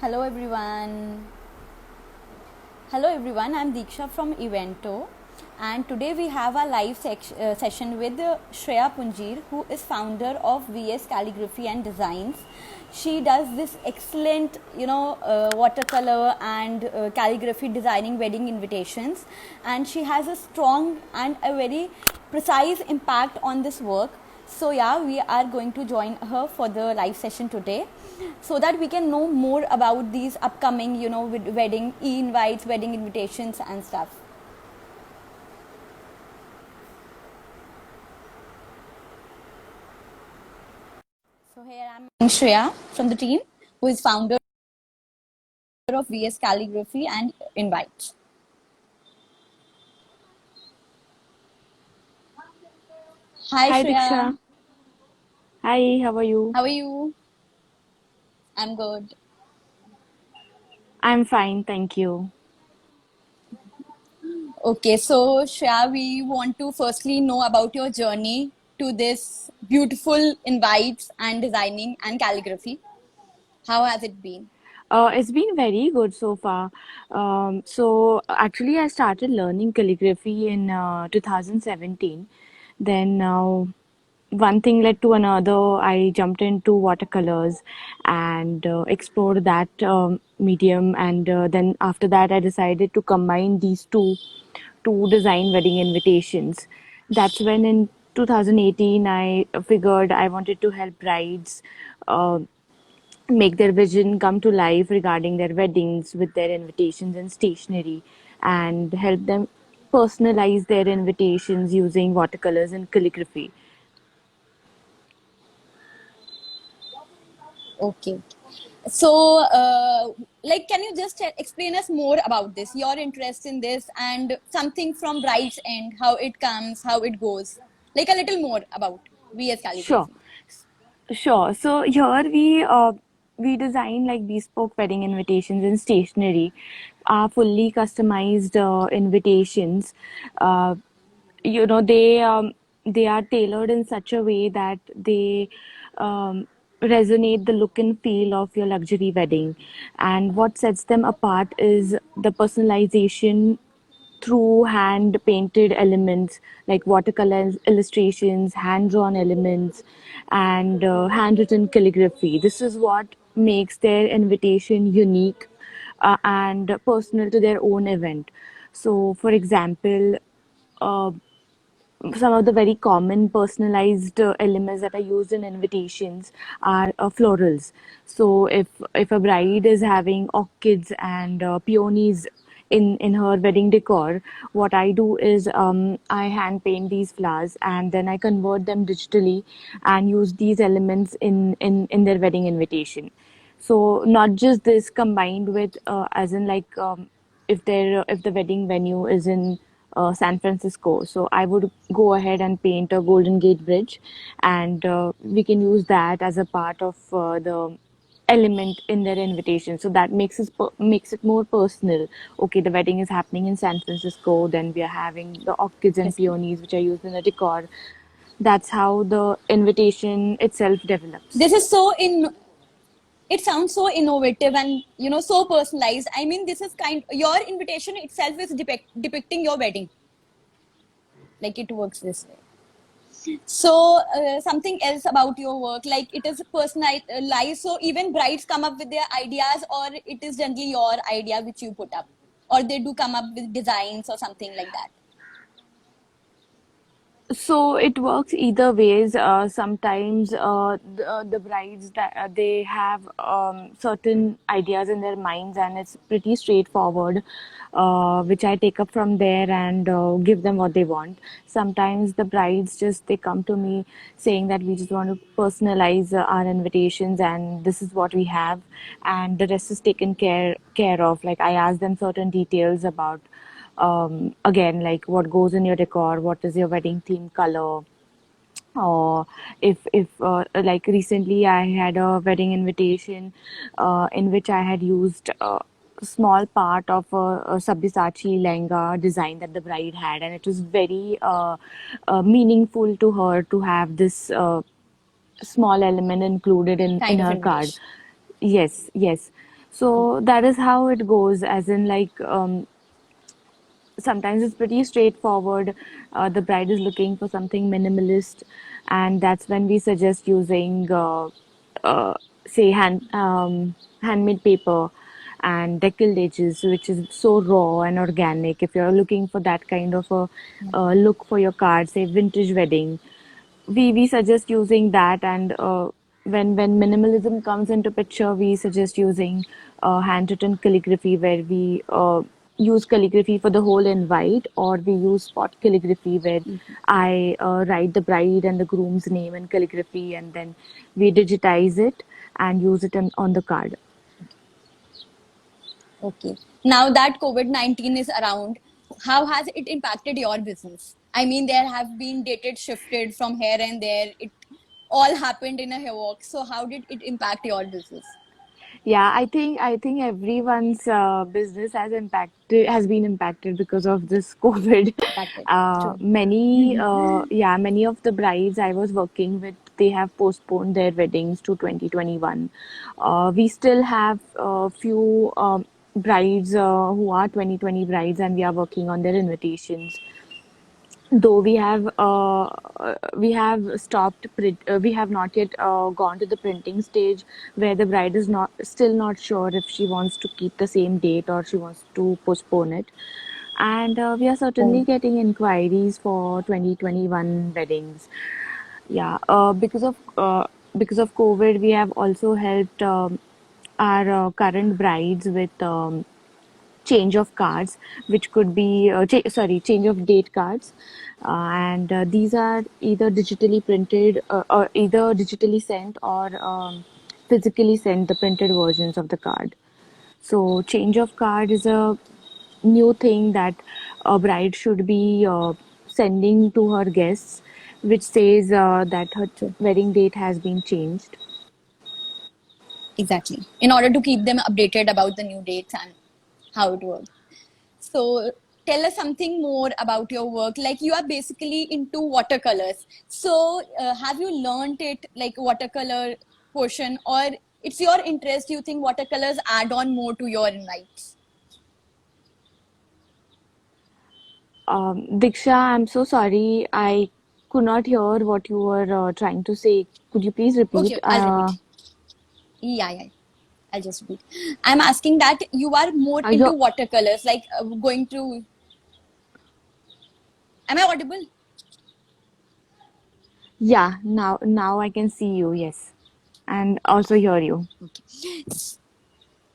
Hello everyone. Hello everyone. I'm Deeksha from Evento, and today we have a live session with Shreya Punjir, who is founder of VS Calligraphy and Designs. She does this excellent, watercolor and calligraphy designing wedding invitations, and she has a strong and a very precise impact on this work. So yeah, we are going to join her for the live session today, so that we can know more about these upcoming, with wedding invites, wedding invitations, and stuff. So here I'm Shreya from the team, who is founder of VS Calligraphy and Invites. Hi Hi Shreya, Diksha. Hi, how are you? how are you? I'm good. I'm fine, thank you. Okay, so Shreya, we want to firstly know about your journey to this beautiful invites and designing and calligraphy. How has it been? It's been very good so far. Actually, I started learning calligraphy in 2017. Then one thing led to another. I jumped into watercolors and explored that medium. And then after that, I decided to combine these two to design wedding invitations. That's when in 2018 I figured I wanted to help brides uh, make their vision come to life regarding their weddings with their invitations and stationery, and help them personalize their invitations using watercolors and calligraphy. Okay. So, can you just explain us more about this, your interest in this, and something from bride's end, how it comes, how it goes, like a little more about VS Sure. Calligraphy. Sure. So here we design like bespoke wedding invitations in stationery, are fully customized invitations. Uh, they are tailored in such a way that they resonate the look and feel of your luxury wedding. And what sets them apart is the personalization through hand painted elements like watercolor illustrations, hand drawn elements, and handwritten calligraphy. This is what makes their invitation unique and personal to their own event. So, for example, uh, some of the very common personalized elements that are used in invitations are florals. So if a bride is having orchids and peonies in her wedding decor, what I do is I hand paint these flowers and then I convert them digitally and use these elements in their wedding invitation. So not just this, combined with as in like if the wedding venue is in San Francisco, so I would go ahead and paint a Golden Gate Bridge, and we can use that as a part of the element in their invitation. So that makes it more personal. Okay, the wedding is happening in San Francisco, then we are having the orchids and Yes. peonies which are used in the decor. That's how the invitation itself develops. This is so in. It sounds so innovative and so personalized. I mean, this is your invitation itself is depicting your wedding. Like it works this way. So something else about your work, like it is personalized, so even brides come up with their ideas, or it is generally your idea which you put up, or they do come up with designs or something like that. So it works either ways. Sometimes the brides that they have certain ideas in their minds, and it's pretty straightforward, which I take up from there and give them what they want. Sometimes the brides just they come to me saying that we just want to personalize our invitations, and this is what we have, and the rest is taken care of. Like I ask them certain details about again like what goes in your decor, what is your wedding theme color, or if like recently I had a wedding invitation in which I had used a small part of a Sabyasachi lehenga design that the bride had, and it was very meaningful to her to have this small element included in Kind of her card. invitation. Yes, yes. So that is how it goes, as in like sometimes it's pretty straightforward. The bride is looking for something minimalist, and that's when we suggest using, say, handmade paper and deckled edges, which is so raw and organic. If you're looking for that kind of a look for your card, say vintage wedding, we suggest using that. And when minimalism comes into picture, we suggest using handwritten calligraphy, where we use calligraphy for the whole invite, or we use spot calligraphy, where I write the bride and the groom's name in calligraphy, and then we digitize it and use it on the card. Okay. Now that COVID-19 is around, how has it impacted your business? I mean, there have been dated shifted from here and there. It all happened in a havoc. So how did it impact your business? Yeah, I think everyone's business has been impacted because of this COVID. Impacted. True. Many of the brides I was working with, they have postponed their weddings to 2021. We still have a few brides who are 2020 brides, and we are working on their invitations. Though we have stopped print, we have not yet gone to the printing stage, where the bride is not still not sure if she wants to keep the same date or she wants to postpone it. And we are certainly Oh, getting inquiries for 2021 weddings. Yeah, because of COVID, we have also helped our current brides with change of cards, which could be change of date cards, and these are either digitally printed, or either digitally sent, or physically sent, the printed versions of the card. So change of card is a new thing that a bride should be sending to her guests, which says that her true. wedding date has been changed. Exactly. In order to keep them updated about the new dates and how it works. So tell us something more about your work. Like you are basically into watercolors. So have you learned it like watercolor portion, or it's your interest? You think watercolors add on more to your invites? Diksha, I'm so sorry. I could not hear what you were trying to say. Could you please repeat? Okay, I'll repeat. Yeah. I'll just repeat. I'm asking that you are more into Your watercolors, like going to. Am I audible? Yeah, now I can see you, yes, and also hear you. Okay.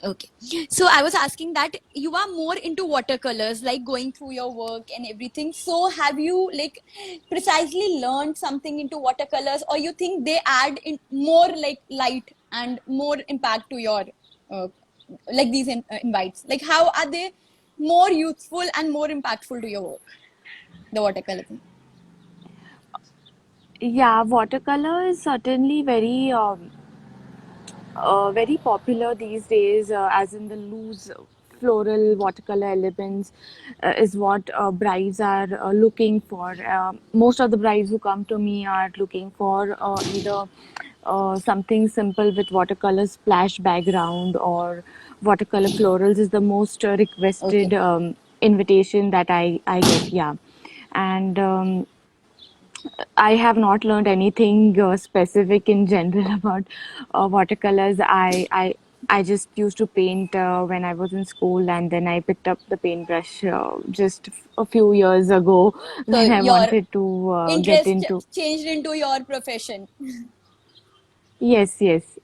Okay. So I was asking that you are more into watercolors, like going through your work and everything. So have you like precisely learned something into watercolors, or you think they add in more like light and more impact to your uh, like these invites? Like how are they more useful and more impactful to your work? The watercolor thing. Yeah, watercolor is certainly very popular these days, as in the loose floral watercolor elements is what brides are looking for. Most of the brides who come to me are looking for either something simple with watercolor splash background, or watercolor florals is the most requested Okay. invitation that I get. Yeah, and I have not learned anything specific in general about watercolors. I just used to paint when I was in school, and then I picked up the paintbrush just a few years ago So when I your wanted to get interest into. changed into your profession. Yes, yes,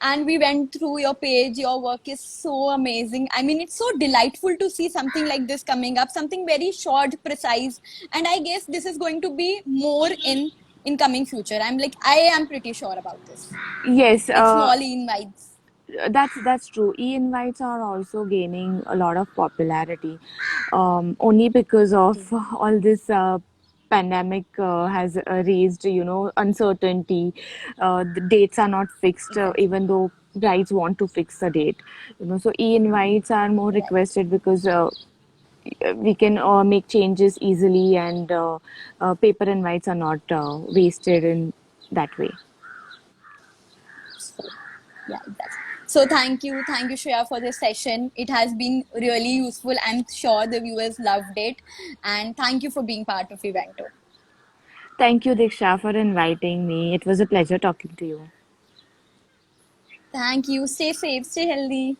And we went through your page. Your work is so amazing. I mean, it's so delightful to see something like this coming up, something very short, precise. And I guess this is going to be more in coming future. I am pretty sure about this, yes. like small invites. That's true. E-invites are also gaining a lot of popularity, only because of all this pandemic has raised, uncertainty. The dates are not fixed, Exactly. even though brides want to fix a date. So e-invites are more Right. requested because we can make changes easily, and paper invites are not wasted in that way. Yeah, exactly. So thank you, Shreya, for this session. It has been really useful. I'm sure the viewers loved it, and thank you for being part of Evento. Thank you, Diksha, for inviting me. It was a pleasure talking to you. Thank you. Stay safe, stay healthy.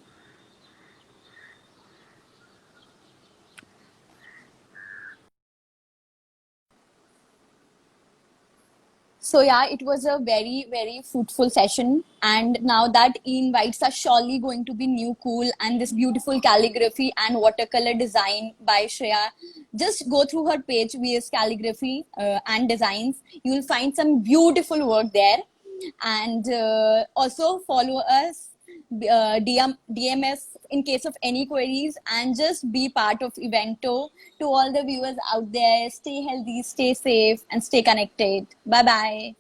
So yeah, it was a very, very fruitful session. And now that invites are surely going to be new cool and this beautiful calligraphy and watercolor design by Shreya. Just go through her page, VS Calligraphy and Designs. You'll find some beautiful work there. And also follow us, DMS in case of any queries, and just be part of Evento. To all the viewers out there, stay healthy, stay safe, and stay connected. Bye bye.